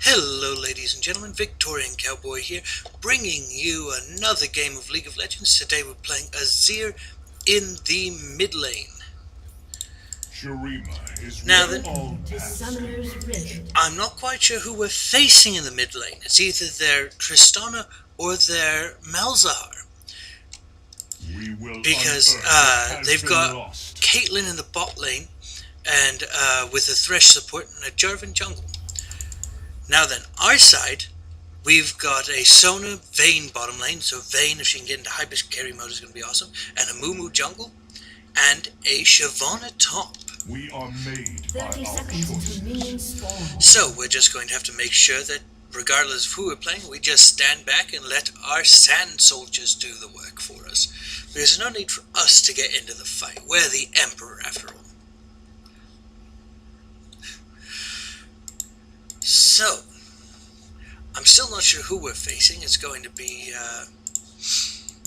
Hello ladies and gentlemen, Victorian Cowboy here, bringing you another game of League of Legends. Today we're playing Azir in the mid lane. Sharima is Now where then, all paths I'm not quite sure who we're facing in the mid lane. It's either their Tristana or their Malzahar. we will Because unearth what has they've been got lost. Caitlyn in the bot lane, and with a Thresh support and a Jarvan jungle. Now then, our side, we've got a Sona Vayne bottom lane, so Vayne, if she can get into hyper carry mode, is going to be awesome, and a Moo jungle, and a Shyvana top. We are made 30 by our seconds until choices. minions spawn. So we're just going to have to make sure that, regardless of who we're playing, we just stand back and let our sand soldiers do the work for us. There's no need for us to get into the fight. We're the Emperor, after all. So, I'm still not sure who we're facing. It's going to be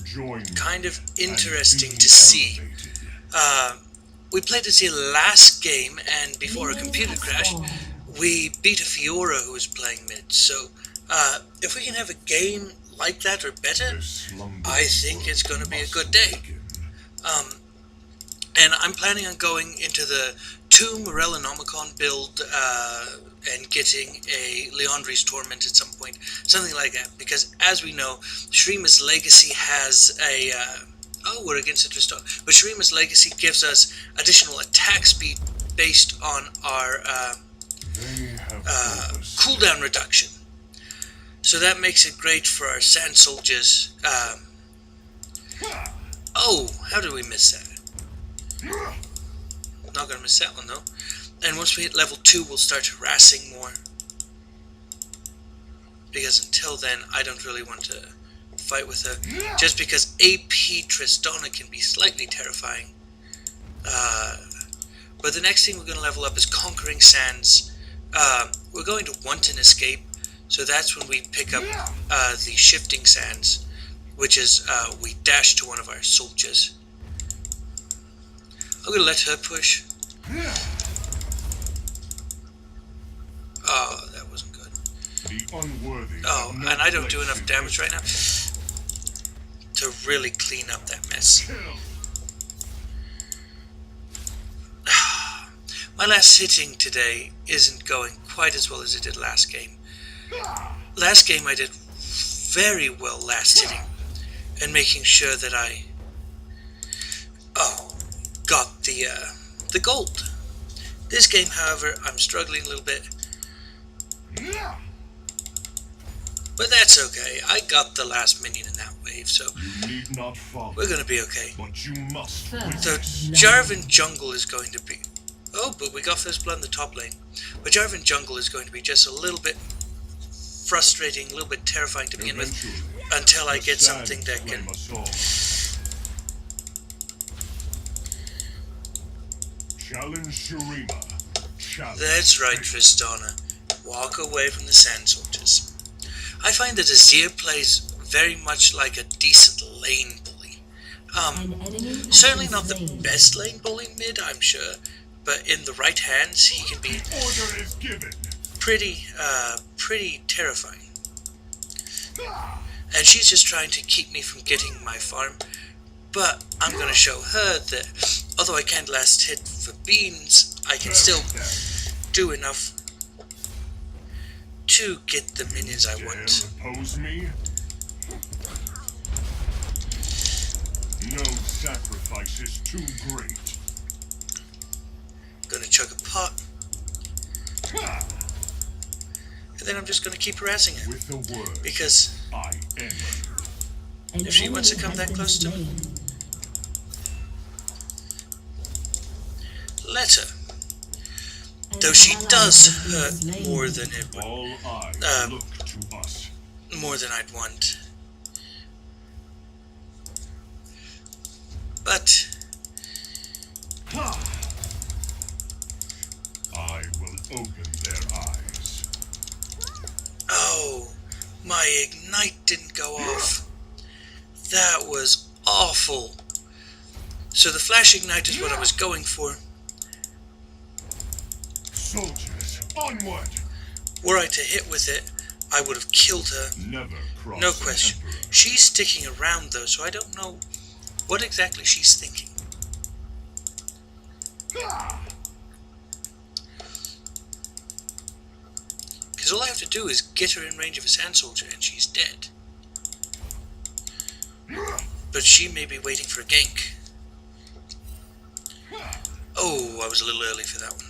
Join kind of me interesting and to be see. elevated. We played Azir last game, and before our computer crashed, we beat a Fiora who was playing mid. So, if we can have a game like that or better, This slumber I think it's going to be a must good day. awaken. And I'm planning on going into the 2 Morellonomicon build and getting a Leandri's Torment at some point, something like that. Because as we know, Shrima's Legacy has a we're against a Tristan, but Shrima's Legacy gives us additional attack speed based on our They have purpose. cooldown reduction. So that makes it great for our sand soldiers. Oh, how did we miss that? Not gonna miss that one though. And once we hit level 2, we'll start harassing more. Because until then, I don't really want to fight with her. Just because AP Tristana can be slightly terrifying. But the next thing we're going to level up is Conquering Sands. We're going to Wanton Escape. So that's when we pick up the Shifting Sands. Which is, we dash to one of our soldiers. I'm going to let her push. Oh, that wasn't good. The unworthy Oh, have no and I don't do place enough in damage right now to really clean up that mess. Kill. My last hitting today isn't going quite as well as it did last game. Last game I did very well last hitting and making sure that I got the gold. This game, however, I'm struggling a little bit, but that's okay. I got the last minion in that wave, so You need not follow, we're gonna be okay. but you must First. witness. So Jarvan jungle is going to be... Oh, but we got first blood in the top lane. But Jarvan jungle is going to be just a little bit frustrating, a little bit terrifying to begin with, Eventually, until I the get sands something that claim can... us all. Challenge Sharima. Challenge. That's right, fate. Tristana. Walk away from the sand soldiers. I find that Azir plays very much like a decent lane bully. An enemy has Certainly been not the slain. best lane bully mid, I'm sure, but in the right hands, he can be Order is given. pretty terrifying. And she's just trying to keep me from getting my farm. But I'm going to show her that although I can't last hit for beans, I can still do enough to get the minions I Dare want. oppose me? No sacrifice is too great. Gonna chug a pot, and then I'm just gonna keep harassing her. With the word, Because I am. An if she wants to enemy come has that been close to me, slain. let her. An Though she ally does has been hurt slain. more than it would, All eyes look to us. more than I'd want. But I will open their eyes. oh, my ignite didn't go off. That was awful. So the flash ignite is what I was going for. Soldiers, onward! Were I to hit with it, I would have killed her. Never cross No an question. emperor. She's sticking around though, so I don't know what exactly she's thinking. Because all I have to do is get her in range of a sand soldier and she's dead. But she may be waiting for a gank. Oh, I was a little early for that one.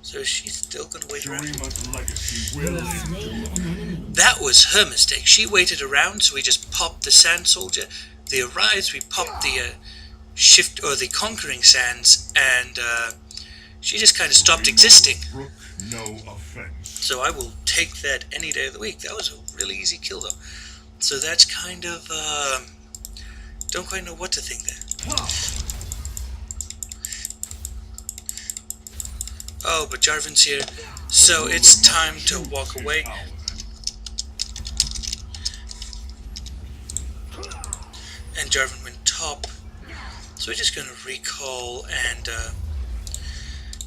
So she's still going to wait around. Sharima's legacy will You have live. slain an enemy. That was her mistake. She waited around, so we just popped the sand soldier. They arrived, we popped the shift or the conquering sands, and she just kind of stopped existing. Brook no offense. So I will take that any day of the week. That was a really easy kill, though. So that's kind of don't quite know what to think there. Oh, but Jarvan's here, so it's time to walk away. And Jarvan went top, so we're just gonna recall and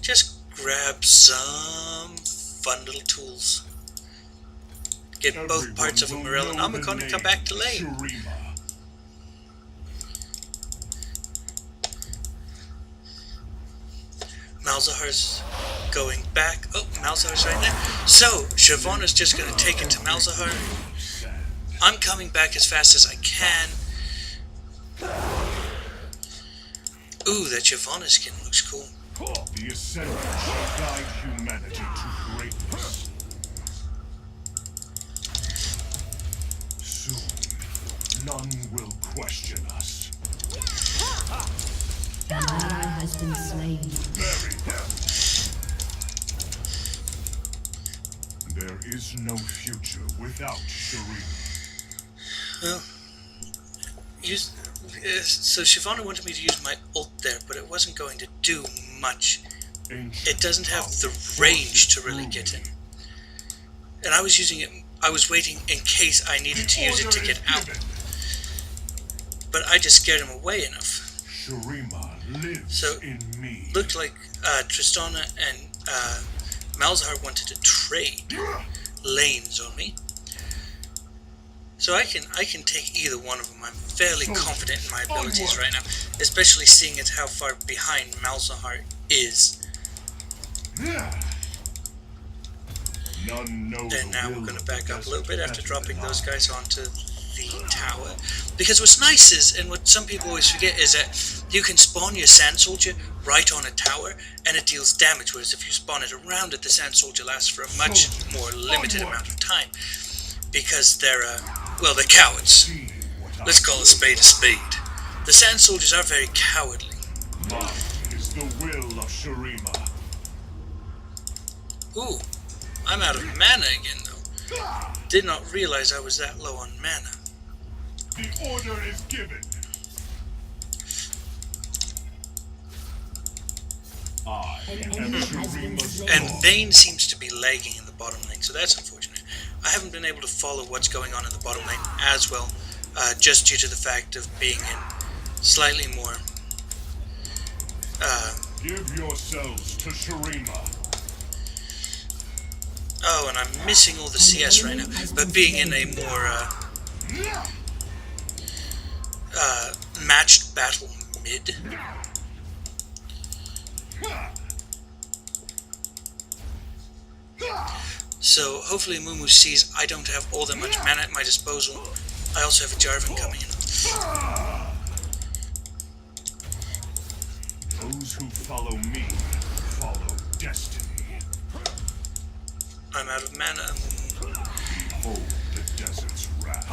just grab some fun little tools. Get both parts of a Morellonomicon and come back to lane. Sharima. Malzahar's going back. Oh, Malzahar's right there. So, Shyvana's just going to take it to Malzahar. I'm coming back as fast as I can. Ooh, that Shyvana skin looks cool. The Ascendant shall guide humanity to greatness. Soon, none will question us. An ally has been slain. Bury them. There is no future without Sharima. Well, so Shyvana wanted me to use my ult there, but it wasn't going to do much. It doesn't have the range to really get in. And I was using it, I was waiting in case I needed to use it to get out. But I just scared him away enough. Sharima lives So, in me. Looked like Tristana and Malzahar wanted to trade lanes on me. So I can take either one of them. I'm fairly confident in my abilities right now, especially seeing as how far behind Malzahar is. None know And now the we're will going to of back the up a little bit desert after better dropping than those I. guys onto the tower. Because what's nice is, and what some people always forget, is that you can spawn your sand soldier right on a tower and it deals damage, whereas if you spawn it around it, the sand soldier lasts for a much more limited amount of time. Because they're, they're cowards. See what I Let's call a spade a spade. The sand soldiers are very cowardly. Mine is the will of Sharima. Ooh, I'm out of mana again though. Did not realize I was that low on mana. The order is given. I An am enemy has been Sharima's slain. And Vayne seems to be lagging in the bottom lane, so that's unfortunate. I haven't been able to follow what's going on in the bottom lane as well, just due to the fact of being in slightly more. Give yourselves to Sharima. Oh, and I'm missing all the CS right now, but being in a more matched battle mid. So hopefully Mumu sees I don't have all that much mana at my disposal. I also have a Jarvan coming in. Those who follow me follow destiny. I'm out of mana. Behold the desert's wrath.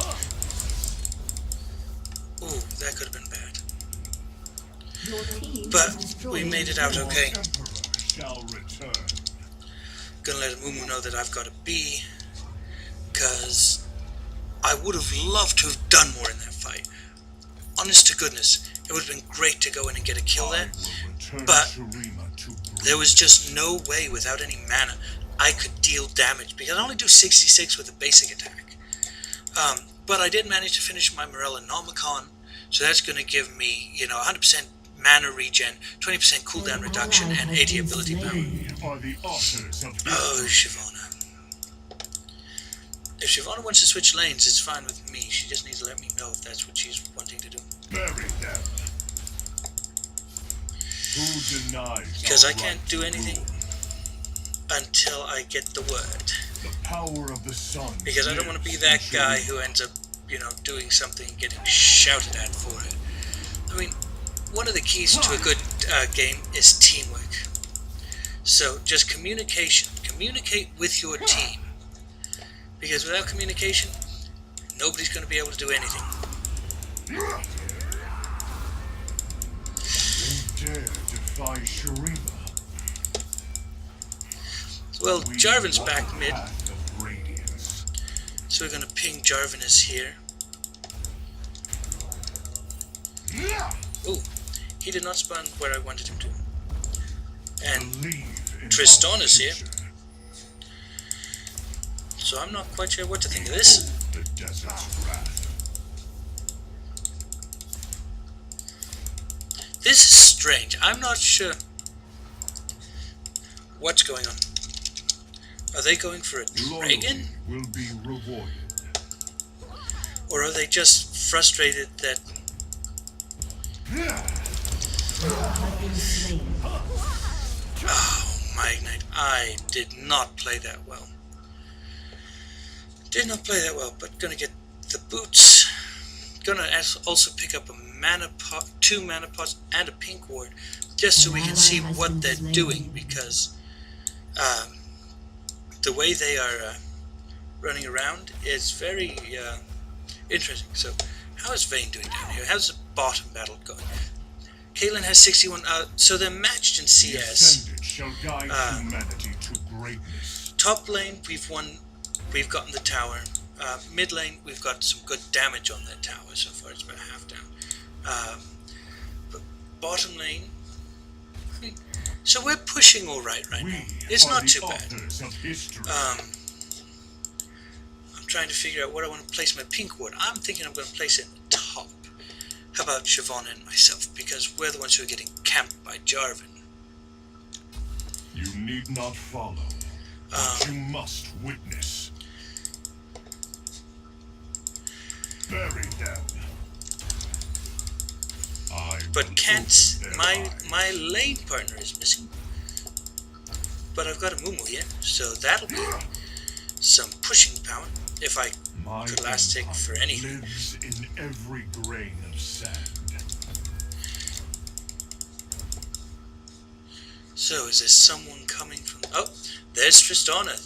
Ooh, that could have been bad. Your team has But destroyed we made it out Your okay. Emperor shall return. Gonna let Mumu know that I've got a B, because I would have loved to have done more in that fight. Honest to goodness, it would have been great to go in and get a kill there, I will return but Sharima to there was just no way without any mana I could deal damage, because I only do 66 with a basic attack. But I did manage to finish my Morellonomicon, so that's going to give me, 100% mana regen, 20% cooldown reduction, and 80 ability power. We are the authors of Oh, history. Shyvana. If Shyvana wants to switch lanes, it's fine with me. She just needs to let me know if that's what she's wanting to do. Bury them. Who denies Because our I can't right do to anything rule? until I get the word. The power of the sun. Because I don't want to be lives that in guy Sharima. who ends up, doing something and getting shouted at for it. I mean, one of the keys to a good game is teamwork. So just communication. Communicate with your team. Because without communication, nobody's going to be able to do anything. They dare defy Sharima. Well, We Jarvan's walk back the mid, path of radiance. so we're going to ping Jarvanus here. Ooh, he did not spawn where I wanted him to. And Believe in Tristan our is here. future. so I'm not quite sure what to think of this. Behold the desert's wrath. This is strange. I'm not sure what's going on. Are they going for a Loyalty dragon? will be rewarded. Or are they just frustrated that... Have been slain. Oh, my Ignite. I did not play that well. Did not play that well, but gonna get the boots. Gonna also pick up a mana pot, 2 mana pots, and a pink ward, just so we can see what they're doing, because the way they are running around is very interesting. So, how is Vayne doing down here? How's the bottom battle going? Caitlyn has 61. So they're matched in The CS. ascendant shall guide humanity to greatness. Top lane, we've won. We've gotten the tower. Mid lane, we've got some good damage on that tower so far. It's about half down. But bottom lane, I mean, so we're pushing all right now. We It's are not the too bad. authors of history. I'm trying to figure out where I want to place my pink ward. I'm thinking I'm going to place it in the top. How about Shyvana and myself? Because we're the ones who are getting camped by Jarvan. You need not follow, but you must witness. Bury them. I But will can't open their my eyes. lane partner is missing. But I've got a Mumu here, so that'll be some pushing power if I My could last tick empire for anything. lives in every grain of sand. So is there someone coming from? Oh, there's Tristana.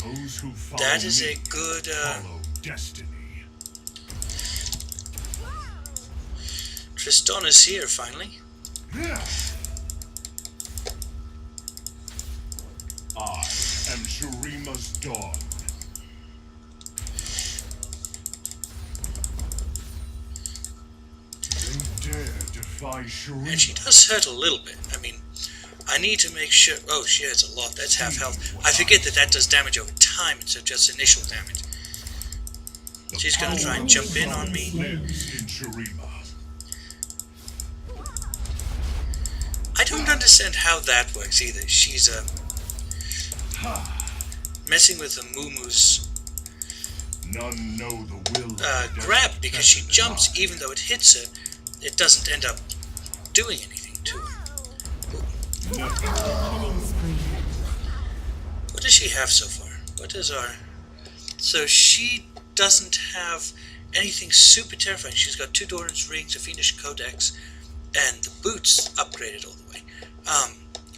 Those who follow That is me a good. follow destiny. Tristana's here finally. I am Sharima's dawn. They dare defy Sharima. And she does hurt a little bit. I mean, I need to make sure. Oh, she hurts a lot. That's half health. I forget that that does damage over time instead of just initial damage. The She's gonna try and power jump of in the on sun me. lives in Sharima. I don't understand how that works either. She's messing with the Mumu's None know the will of the grab desert because she better than jumps. I. Even though it hits her, it doesn't end up doing anything to her. Never. Killing spree. What does she have so far? What is our... So she doesn't have anything super terrifying. She's got 2 Doran's rings, a Fiendish Codex, and the boots upgraded all the way.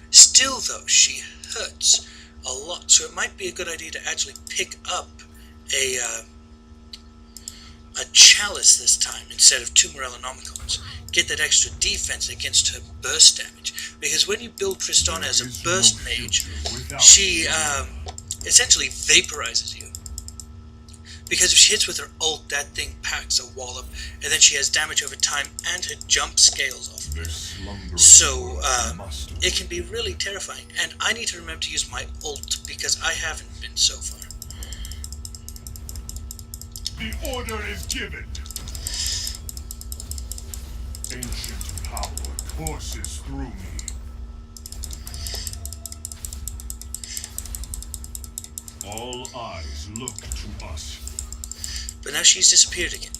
Still though, she hurts a lot, so it might be a good idea to actually pick up a chalice this time instead of 2 Morellonomicons. Get that extra defense Against her burst damage, because when you build Tristana as a burst mage, she essentially vaporizes you. Because if she hits with her ult, that thing packs a wallop, and then she has damage over time, and her jump scales off. So it can be really terrifying, and I need to remember to use my ult because I haven't been so far. The order is given. Ancient power courses through me. All eyes look to us. But now she's disappeared again.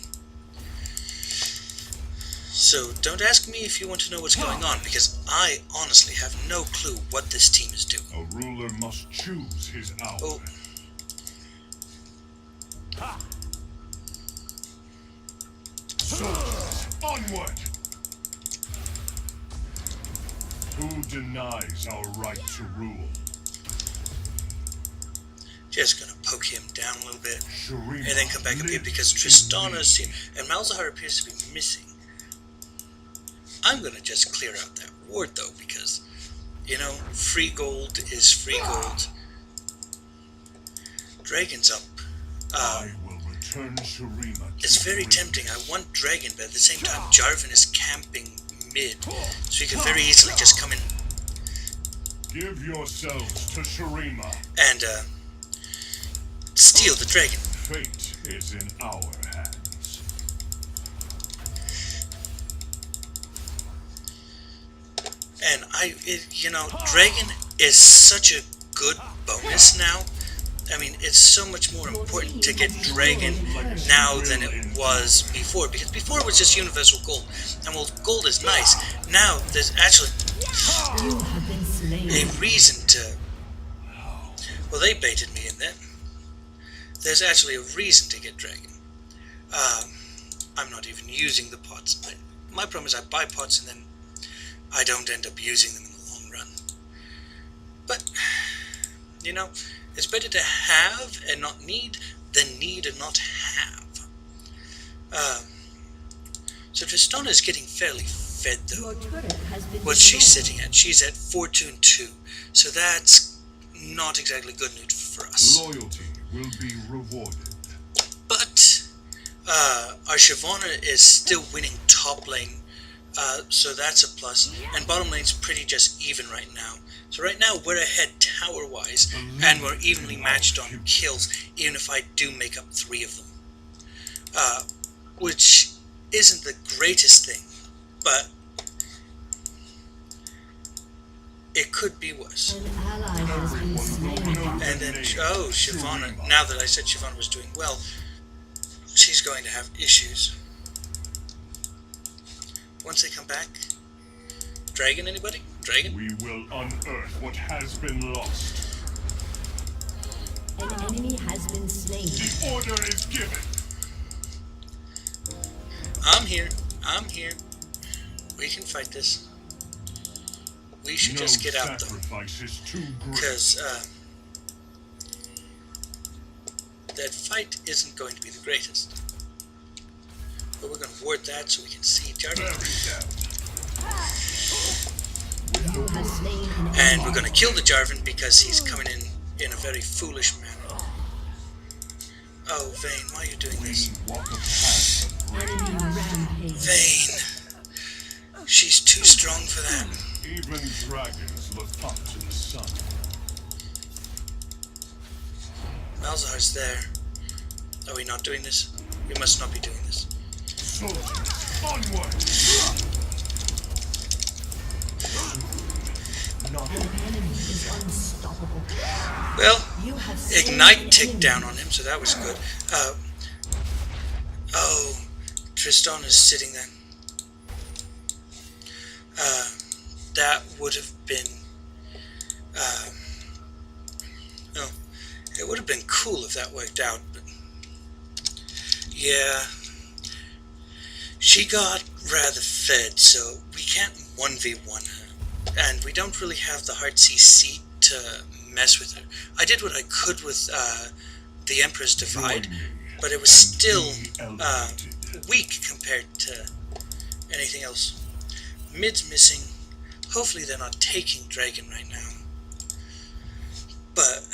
So don't ask me if you want to know what's going on, because I honestly have no clue what this team is doing. A ruler must choose his hour. Oh. Soldiers, onward! Who denies our right to rule? Just gonna poke him down a little bit, Sharima and then come back up here because Tristana's here, and Malzahar appears to be missing. I'm gonna just clear out that ward though, because, you know, free gold is free gold. Dragon's up. I will return Sharima. It's very tempting. I want Dragon, but at the same time, Jarvan is camping mid, so he could very easily just come in Give yourselves to Sharima. and steal the Dragon. Fate is in our hands. And Dragon is such a good bonus now. I mean, it's so much more important to get Dragon now than it was before, because before it was just universal gold, and well, gold is nice. Now there's actually You have been slain. a reason to. Well, they baited me in that. There's actually a reason to get Dragon. I'm not even using the pots. My problem is I buy pots and then I don't end up using them in the long run. But, you know, it's better to have and not need than need and not have. So Tristana is getting fairly fed though. Your turret has been What's she destroyed. sitting at? She's at Fortune 2. So that's not exactly good news for us. Loyalty will be rewarded. But our Shyvana is still winning top lane, so that's a plus. And bottom lane's pretty just even right now. So right now we're ahead tower-wise, and we're evenly matched on kills, even if I do make up 3 of them. Which isn't the greatest thing, but it could be worse. An ally has been slain. And then, oh, Shyvana, now that I said Shyvana was doing well, she's going to have issues. Once they come back. Dragon, anybody? Dragon? We will unearth what has been lost. An enemy has been slain. The order is given. I'm here. I'm here. We can fight this. We should just get out though. Sacrifice is too great. Because, that fight isn't going to be the greatest. But we're going to ward that so we can see Jarvan. You have slain an enemy. And we're going to kill the Jarvan because he's coming in a very foolish manner. Oh, Vayne, why are you doing this? We walk a path of Enemy rampage. Vayne. She's too strong for that. even dragons look up to the sun. Malzahar's there. Are we not doing this? We must not be doing this. Soldiers, onward! An enemy is unstoppable. Well, You have slain an Ignite ticked enemy. down on him, so that was good. Oh, Tristan is sitting there. That would have been... well, it would have been cool if that worked out, but... yeah... She got rather fed, so we can't 1v1 her. And we don't really have the hard CC to mess with her. I did what I could with the Emperor's Divide, but it was still weak compared to anything else. Mid's missing. Hopefully they're not taking Dragon right now. But,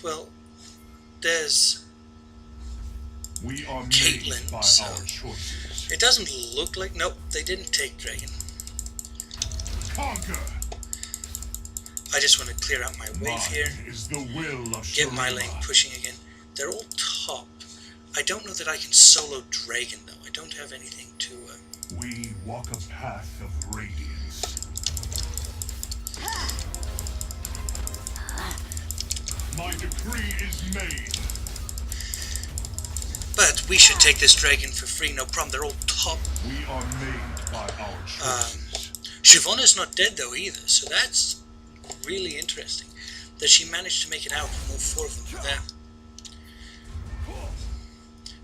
well, there's We are made Caitlyn, by so- our choices. it doesn't look like... nope, they didn't take Dragon. Conquer! I just want to clear out my wave here. Mine is the will of Get my Sharima. lane pushing again. They're all top. I don't know that I can solo Dragon though. I don't have anything to... We walk a path of radiance. we should take this dragon for free, no problem. They're all top. We are made by our choices. Shyvana's not dead though either, so that's really interesting. That she managed to make it out and all four of them there.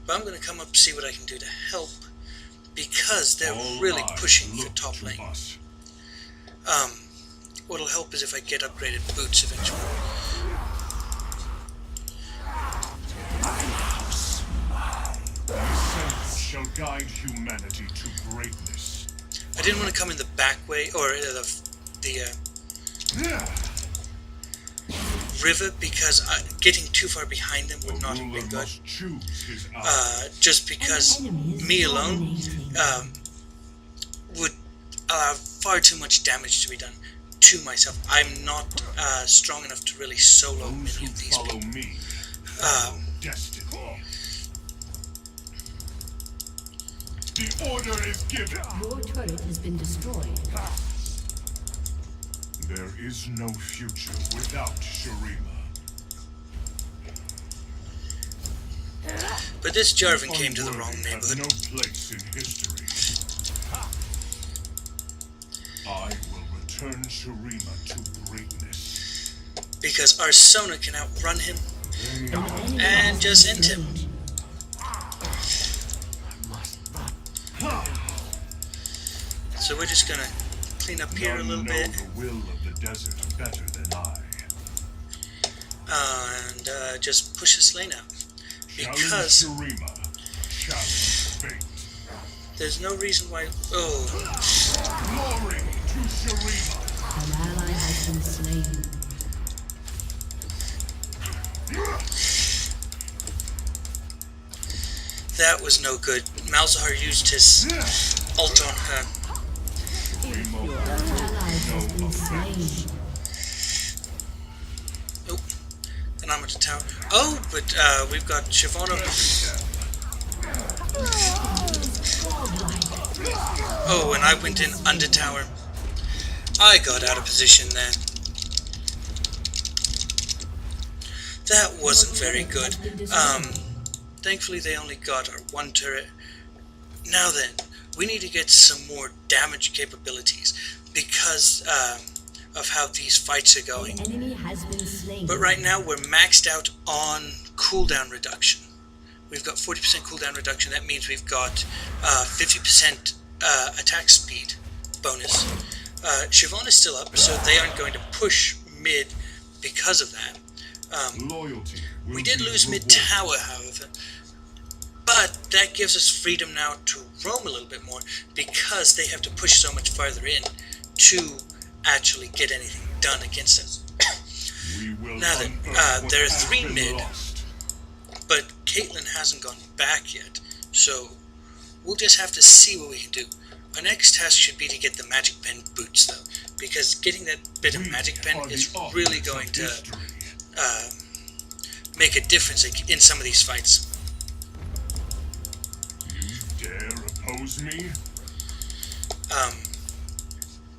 But I'm going to come up and see what I can do to help, because they're All really eyes pushing for look top to lane. us. What'll help is if I get upgraded boots eventually. Sense shall guide humanity to greatness. I didn't want to come in the back way, or the river, because getting too far behind them would not have been good. Must choose his hour. Just because me alone would allow far too much damage to be done to myself. I'm not strong enough to really solo Those many who of these follow people. me follow destiny. The order is given. Your turret has been destroyed. There is no future without Sharima. But this Jarvan came to the wrong Unworthy have neighborhood. no place in history. I will return Sharima to greatness. Because our Sona can outrun him and just end him. So we're just gonna clean up here a None little know bit the will of the desert better than I. and just push this lane out. Challenge Because Sharima. Challenge fate. there's no reason why. Oh, Glory to Sharima. An ally has been slain. that was no good. Malzahar used his ult on her. Remote. An ally has been slain. Oh, and I'm at the tower. Oh, but we've got Shyvana. Oh, and I went in under tower. I got out of position there. That wasn't very good. Thankfully they only got our one turret. Now then, we need to get some more damage capabilities because of how these fights are going. An enemy has been slain. But right now we're maxed out on cooldown reduction. We've got 40% cooldown reduction. That means we've got 50% attack speed bonus. Shyvana is still up, so they aren't going to push mid because of that. Loyalty. We did lose mid tower, however, but that gives us freedom now to roam a little bit more because they have to push so much farther in to actually get anything done against us. We will Now then, unearth what there are has 3 been mid. lost. But Caitlyn hasn't gone back yet, so we'll just have to see what we can do. Our next task should be to get the magic pen boots, though, because getting that bit of We magic pen are is the really authors of going to history. make a difference in some of these fights. You dare oppose me?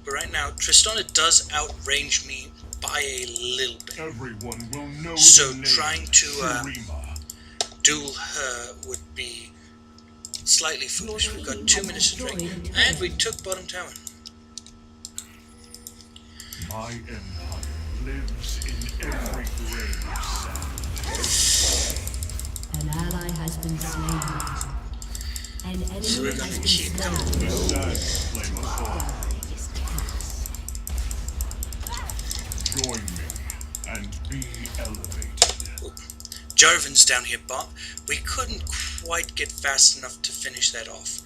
But right now, Tristana does outrange me by a little bit. Everyone will know So the name trying to, Sharima. Duel her would be slightly foolish. We've got 2 minutes to drink, and we took bottom tower. My empire lives in every grain of sand. An ally has been slain. An enemy So we're has gonna been keep slain. The sands claim us all. Join me and be elevated. Jarvan's down here bot. We couldn't quite get fast enough to finish that off,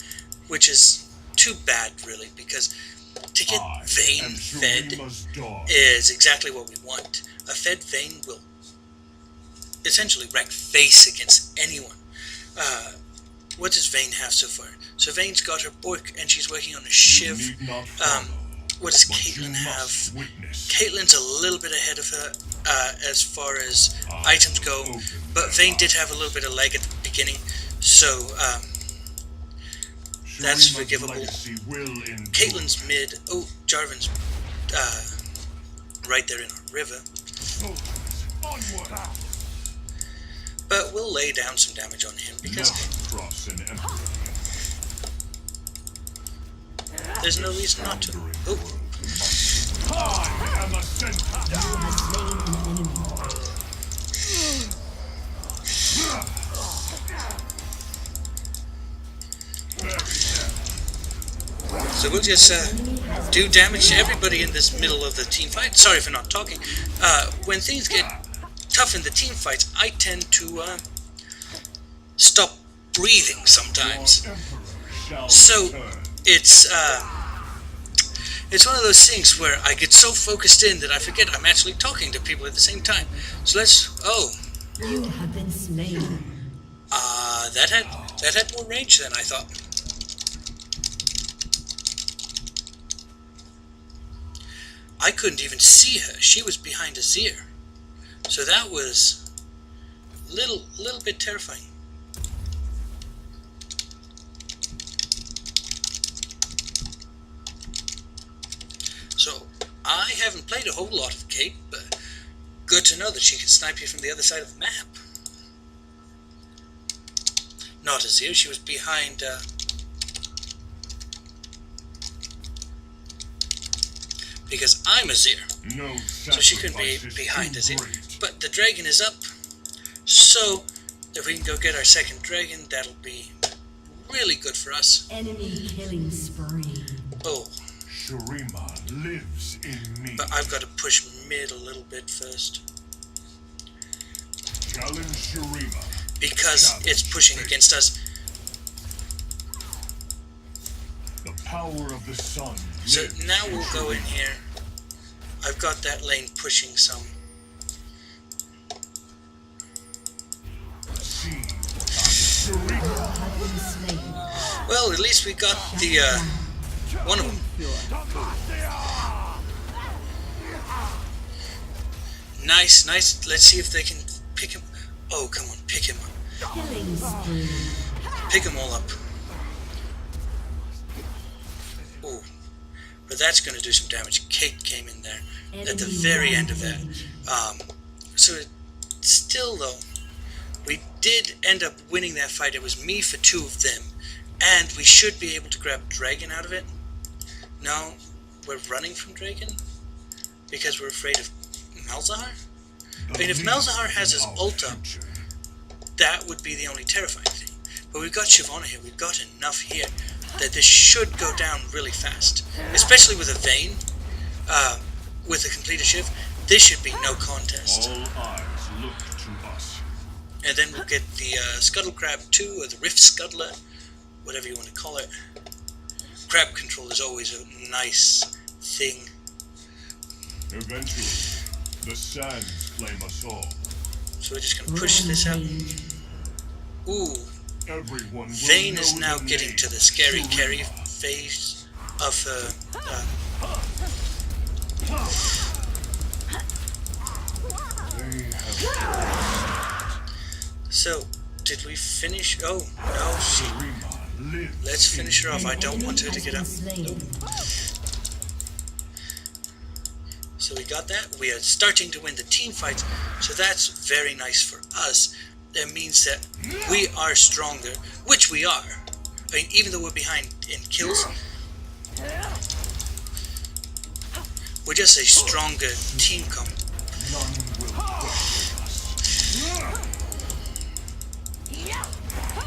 which is too bad, really, because to get I Vayne am fed Sharima's dog. is exactly what we want. A fed Vayne will essentially wreck face against anyone. What does Vayne have so far? So Vayne's got her Bork and she's working on a You Shiv. need not follow, What does but you Caitlyn must have? witness. Caitlyn's a little bit ahead of her as far as I items go, open but my Vayne did eyes. have a little bit of leg at the beginning, so that's Sharima's forgivable. legacy will endure. Caitlyn's mid. Oh, Jarvan's right there in our river. Soldiers, onward. But we'll lay down some damage on him because Never cross an emperor. there's no reason not to. Oh, I am a centaur. You have slain an enemy. so we'll just do damage to everybody in this middle of the team fight. Sorry for not talking. When things get tough in the team fights, I tend to stop breathing sometimes. So it's one of those things where I get so focused in that I forget I'm actually talking to people at the same time. So let's. Oh, You have been slain. that had more range than I thought. I couldn't even see her. She was behind Azir. So that was little bit terrifying. So I haven't played a whole lot of Kate, but good to know that she can snipe you from the other side of the map. Not Azir, she was behind because I'm Azir. No, So she couldn't be behind Azir. But the dragon is up. So if we can go get our second dragon, that'll be really good for us. Enemy killing spree. Oh, Sharima lives in me. but I've got to push mid a little bit first. Challenge Sharima. Because it's pushing against us. The power of the sun. So lives now in we'll go in Sharima. here. I've got that lane pushing some. See Sharima. Have been slain. Well, at least we got the one of them. Nice. Let's see if they can pick him. Oh, come on, pick him up. Killing spree. Pick them all up. Oh, but that's going to do some damage. Kate came in there at the very end of that. So still though, we did end up winning that fight. It was me for 2 of them, and we should be able to grab Dragon out of it. No, we're running from Dragon because we're afraid of Malzahar. I mean, if Malzahar has his ult up, that would be the only terrifying thing. But we've got Shyvana here, we've got enough here that this should go down really fast. Especially with a Vayne, with a completed Shiv, this should be no contest. All eyes look to us. And then we'll get the Scuttle Crab 2, or the Rift Scuttler, whatever you want to call it. Crab control is always a nice thing. Eventually, the sands claim us all. So we're just going to push this out. Ooh, Everyone will Vayne know is now the getting name to the scary Sharima. carry phase of They have So, did we finish? Oh, no, she... Sharima lives. Let's finish her off. I An don't want her enemy to get has up. been slain. So we got that. We are starting to win the team fights. So that's very nice for us. That means that we are stronger, which we are. I mean, even though we're behind in kills, we're just a stronger team comp. None will question us.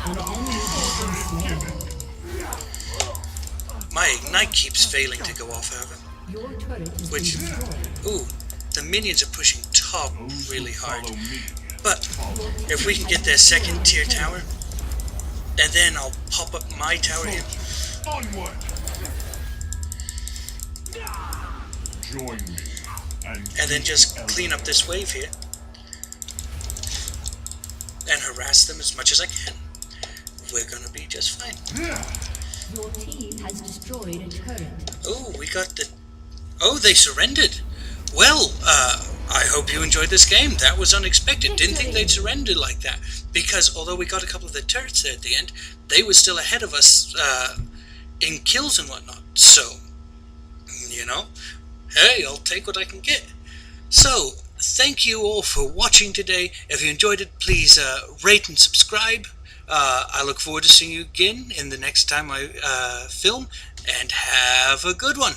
An enemy has been slain. My ignite keeps failing to go off, however. Your turret has Which- been destroyed. Ooh, the minions are pushing top Those really who hard. follow me But follow. if we can get their second tier tower, and then I'll pop up my tower here. Onward. Join me. And then just clean up this wave here and harass them as much as I can. We're gonna be just fine. Your team has destroyed a turret. Oh, we got the... Oh, they surrendered. Well, I hope you enjoyed this game. That was unexpected. Didn't think they'd surrender like that. Because although we got a couple of the turrets there at the end, they were still ahead of us in kills and whatnot. So, you know, hey, I'll take what I can get. So, thank you all for watching today. If you enjoyed it, please rate and subscribe. I look forward to seeing you again in the next time I film, and have a good one.